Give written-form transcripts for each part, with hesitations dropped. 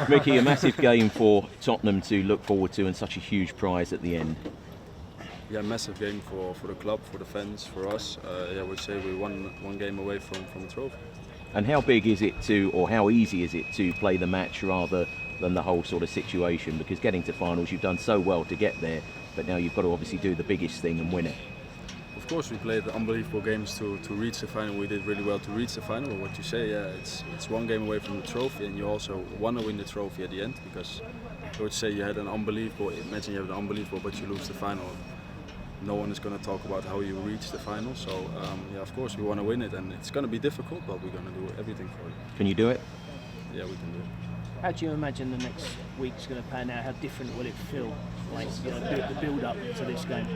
Micky, a massive game for Tottenham to look forward to and such a huge prize at the end. Yeah, massive game for the club, for the fans, for us. I would say we're one game away from a trophy. And how big is it to, or how easy is it to play the match rather than the whole sort of situation? Because getting to finals, you've done so well to get there, but now you've got to obviously do the biggest thing and win it. Of course, we played unbelievable games to reach the final. We did really well to reach the final. But what you say, yeah, it's one game away from the trophy, and you also want to win the trophy at the end, because I would say you had an unbelievable. Imagine you have an unbelievable, but you lose the final. No one is going to talk about how you reach the final. So yeah, of course we want to win it, and it's going to be difficult, but we're going to do everything for it. Can you do it? Yeah, we can do it. How do you imagine the next week's going to pan out? How different will it feel, like, you know, the build-up to this game?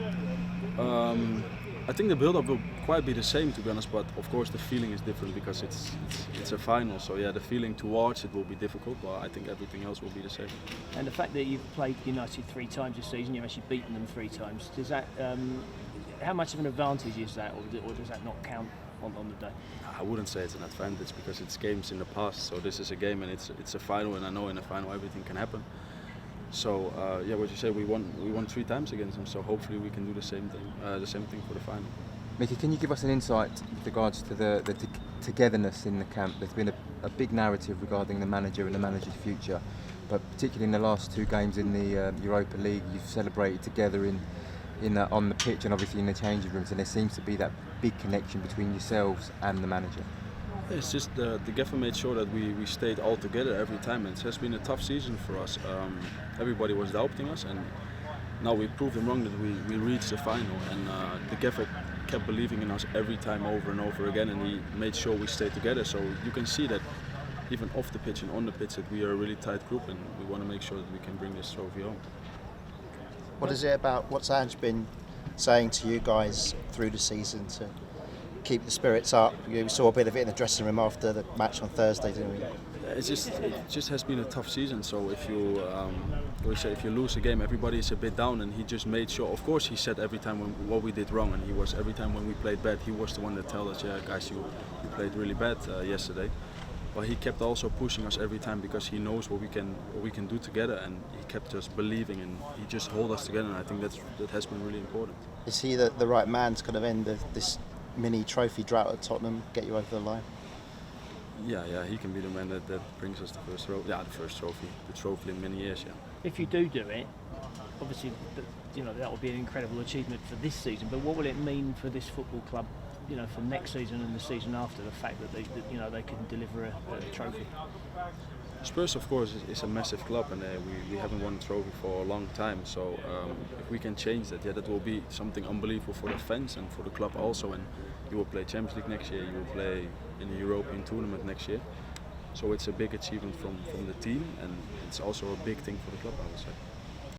I think the build-up will quite be the same, to be honest, but of course the feeling is different because it's a final. So yeah, the feeling towards it will be difficult, but I think everything else will be the same. And the fact that you've played United 3 times this season, you've actually beaten them 3 times. Does that, how much of an advantage is that, or does that not count on the day? I wouldn't say it's an advantage because it's games in the past. So this is a game and it's a final, and I know in a final everything can happen. So yeah, what you say, we won 3 times against them. So hopefully we can do the same thing for the final. Micky, can you give us an insight with regards to the togetherness in the camp? There's been a big narrative regarding the manager and the manager's future, but particularly in the last 2 games in the Europa League, you've celebrated together on the pitch and obviously in the changing rooms, and there seems to be that big connection between yourselves and the manager. It's just the gaffer made sure that we stayed all together every time, and it has been a tough season for us. Everybody was doubting us, and now we proved them wrong that we reached the final, and the gaffer kept believing in us every time over and over again, and he made sure we stayed together. So you can see that even off the pitch and on the pitch that we are a really tight group, and we want to make sure that we can bring this trophy home. What is it about, what's Ange been saying to you guys through the season to keep the spirits up? We saw a bit of it in the dressing room after the match on Thursday, didn't we? It just has been a tough season. So if you lose a game, everybody is a bit down, and he just made sure. Of course, he said every time what we did wrong, and every time when we played bad, he was the one that told us, yeah, guys, you played really bad yesterday. But he kept also pushing us every time because he knows what we can do together, and he kept us believing, and he just held us together. And I think that has been really important. Is he the right man to kind of end this mini trophy drought at Tottenham, get you over the line? Yeah, he can be the man that brings us the first trophy, the trophy in many years. Yeah. If you do it, obviously, that will be an incredible achievement for this season. But what will it mean for this football club, for next season and the season after? The fact that they can deliver a trophy. Spurs, of course, is a massive club, and we haven't won a trophy for a long time. So if we can change that, that will be something unbelievable for the fans and for the club also. And you will play Champions League next year. You will play in the European tournament next year. So it's a big achievement from the team, and it's also a big thing for the club, I would say.